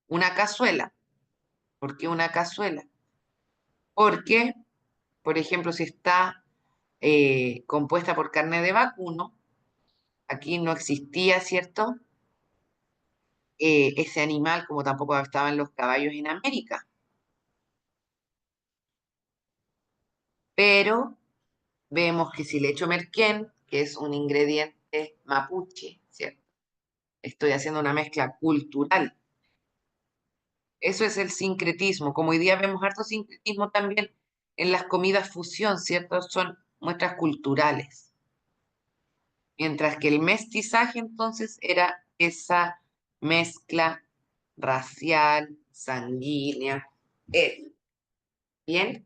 una cazuela. ¿Por qué una cazuela? Porque, por ejemplo, si está compuesta por carne de vacuno, aquí no existía, ¿cierto? Ese animal, como tampoco estaban los caballos en América. Pero vemos que si le echo merquén, que es un ingrediente mapuche, ¿cierto? Estoy haciendo una mezcla cultural. Eso es el sincretismo. Como hoy día vemos harto sincretismo también en las comidas fusión, ¿cierto? Son muestras culturales. Mientras que el mestizaje entonces era esa mezcla racial, sanguínea, étnica. Bien.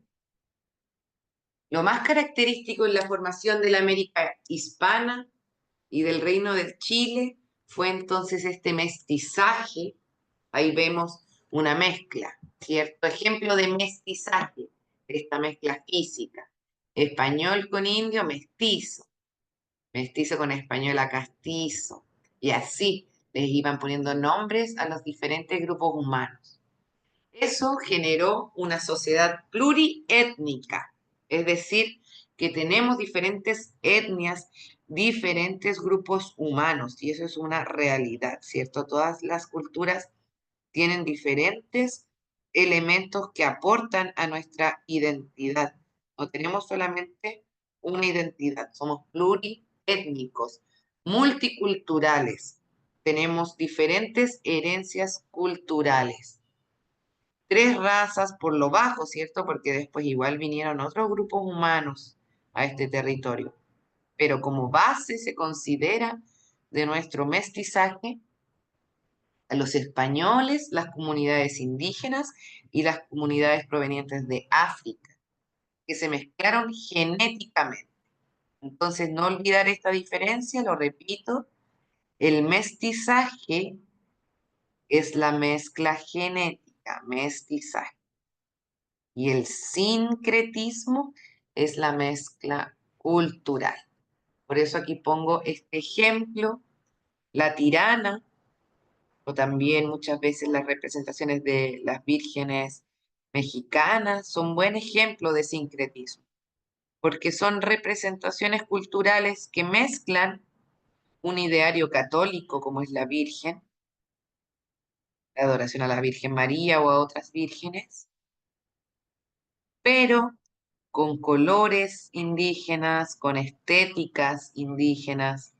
Lo más característico en la formación de la América hispana y del Reino de Chile fue entonces este mestizaje. Ahí vemos una mezcla, ¿cierto? Ejemplo de mestizaje, esta mezcla física. Español con indio, mestizo. Mestizo con española, castizo. Y así les iban poniendo nombres a los diferentes grupos humanos. Eso generó una sociedad pluriétnica, es decir, que tenemos diferentes etnias, diferentes grupos humanos, y eso es una realidad, ¿cierto? Todas las culturas tienen diferentes elementos que aportan a nuestra identidad. No tenemos solamente una identidad, somos pluriétnicos, multiculturales, tenemos diferentes herencias culturales. 3 razas por lo bajo, ¿cierto? Porque después igual vinieron otros grupos humanos a este territorio. Pero como base se considera de nuestro mestizaje a los españoles, las comunidades indígenas y las comunidades provenientes de África, que se mezclaron genéticamente. Entonces, no olvidar esta diferencia, lo repito, el mestizaje es la mezcla genética, mestizaje. Y el sincretismo es la mezcla cultural. Por eso aquí pongo este ejemplo, la tirana, o también muchas veces las representaciones de las vírgenes mexicanas, son buen ejemplo de sincretismo, porque son representaciones culturales que mezclan un ideario católico como es la Virgen, la adoración a la Virgen María o a otras vírgenes, pero con colores indígenas, con estéticas indígenas.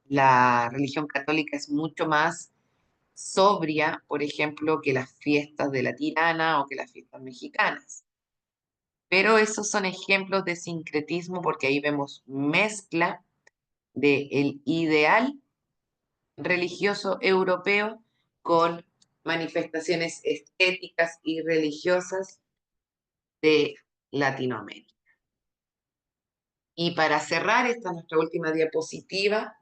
La religión católica es mucho más sobria, por ejemplo, que las fiestas de la tirana o que las fiestas mexicanas. Pero esos son ejemplos de sincretismo porque ahí vemos mezcla del ideal religioso europeo con manifestaciones estéticas y religiosas de Latinoamérica. Y para cerrar, esta es nuestra última diapositiva.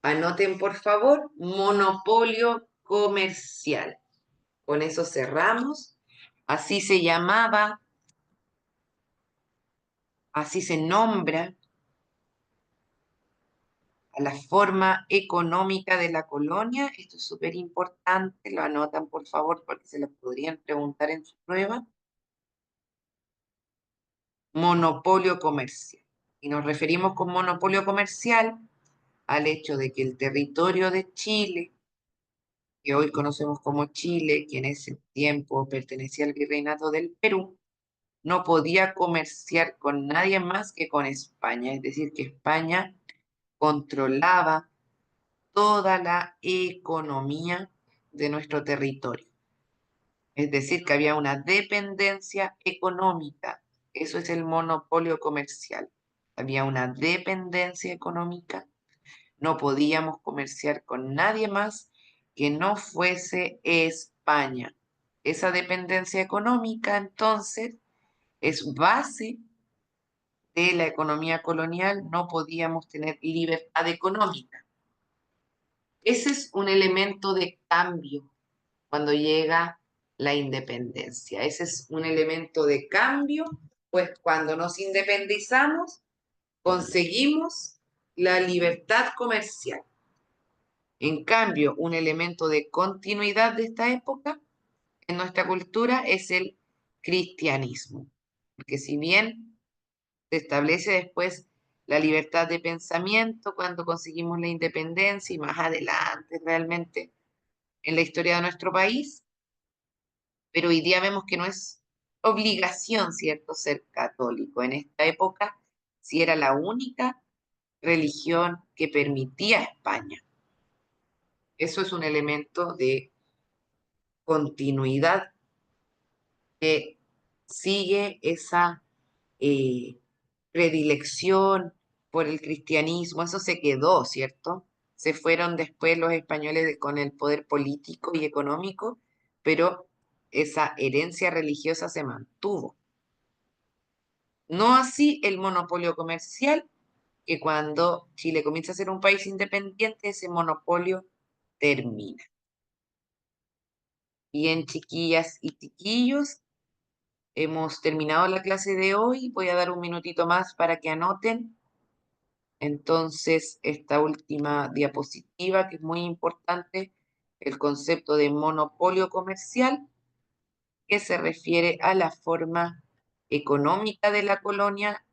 Anoten, por favor, monopolio comercial. Con eso cerramos. Así se llamaba, así se nombra a la forma económica de la colonia. Esto es súper importante, lo anotan por favor porque se lo podrían preguntar en su prueba. Monopolio comercial. Y nos referimos con monopolio comercial al hecho de que el territorio de Chile, que hoy conocemos como Chile, que en ese tiempo pertenecía al virreinato del Perú, no podía comerciar con nadie más que con España. Es decir, que España controlaba toda la economía de nuestro territorio. Es decir, que había una dependencia económica. Eso es el monopolio comercial. Había una dependencia económica. No podíamos comerciar con nadie más que no fuese España. Esa dependencia económica, entonces, es base de la economía colonial. No podíamos tener libertad económica. Ese es un elemento de cambio cuando llega la independencia. Ese es un elemento de cambio, pues cuando nos independizamos, conseguimos la libertad comercial. En cambio, un elemento de continuidad de esta época en nuestra cultura es el cristianismo, porque si bien se establece después la libertad de pensamiento cuando conseguimos la independencia y más adelante realmente en la historia de nuestro país, pero hoy día vemos que no es obligación, ¿cierto?, ser católico. En esta época sí era la única religión que permitía España. Eso es un elemento de continuidad que sigue esa predilección por el cristianismo. Eso se quedó, ¿cierto? Se fueron después los españoles con el poder político y económico, pero esa herencia religiosa se mantuvo. No así el monopolio comercial, que cuando Chile comienza a ser un país independiente, ese monopolio termina. Bien, chiquillas y chiquillos, hemos terminado la clase de hoy. Voy a dar un minutito más para que anoten. Entonces, esta última diapositiva, que es muy importante, el concepto de monopolio comercial, que se refiere a la forma económica de la colonia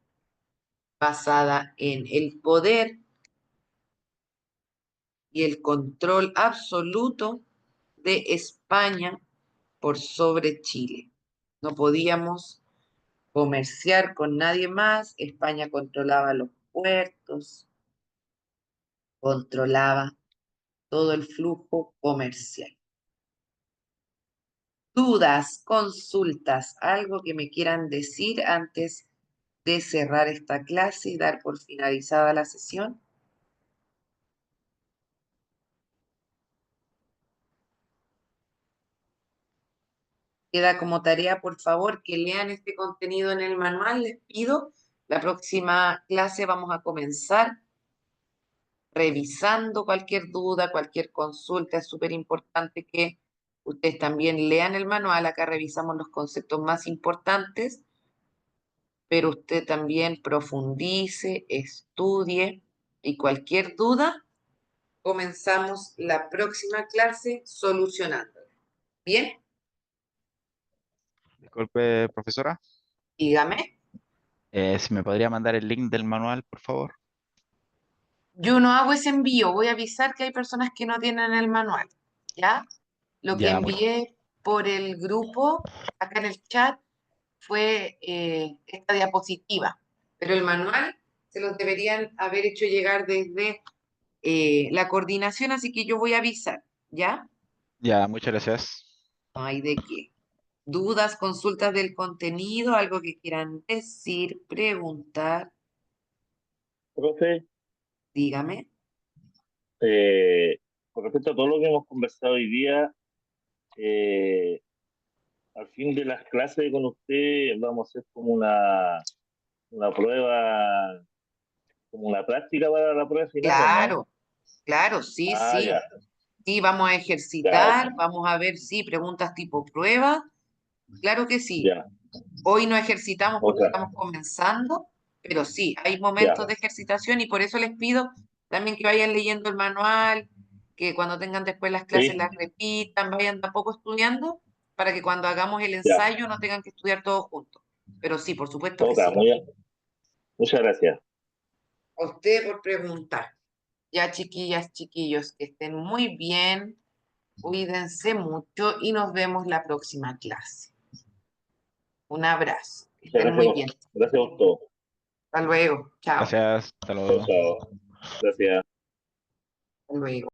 basada en el poder y el control absoluto de España por sobre Chile. No podíamos comerciar con nadie más. España controlaba los puertos, controlaba todo el flujo comercial. Dudas, consultas, algo que me quieran decir antes de cerrar esta clase y dar por finalizada la sesión. Queda como tarea, por favor, que lean este contenido en el manual, les pido. La próxima clase vamos a comenzar revisando cualquier duda, cualquier consulta. Es súper importante que ustedes también lean el manual. Acá revisamos los conceptos más importantes, pero usted también profundice, estudie y cualquier duda, comenzamos la próxima clase solucionándola. ¿Bien? Disculpe, profesora. Dígame. Si me podría mandar el link del manual, por favor. Yo no hago ese envío, voy a avisar que hay personas que no tienen el manual, ¿ya? Lo que Ya, envié por el grupo, acá en el chat, fue esta diapositiva, pero el manual se los deberían haber hecho llegar desde la coordinación, así que yo voy a avisar, ¿ya? ya, muchas gracias. No hay de qué. Dudas, consultas del contenido, algo que quieran decir, preguntar, Profe, dígame. con respecto a todo lo que hemos conversado hoy día, al fin de las clases con usted vamos a hacer como una prueba, como una práctica para la prueba final, ¿o no? Claro, claro, sí, Ah, sí. ya, Sí, vamos a ya, ejercitar, vamos a ver, sí, preguntas tipo prueba Claro que sí. Ya, Hoy no ejercitamos porque otra, estamos comenzando, pero sí, hay ya, momentos de ejercitación y por eso les pido también que vayan leyendo el manual, que cuando tengan después las clases sí, las repitan, vayan tampoco estudiando, para que cuando hagamos el ya, ensayo no tengan que estudiar todos juntos. Pero sí, por supuesto que otra, sí. muchas gracias. A usted por preguntar. Ya, chiquillas, chiquillos, que estén muy bien, cuídense mucho y nos vemos la próxima clase. Un abrazo, que Muchas estén muy bien. gracias por todo. Hasta luego. Chao. Gracias, hasta Chao, luego. chao. Gracias. Hasta luego.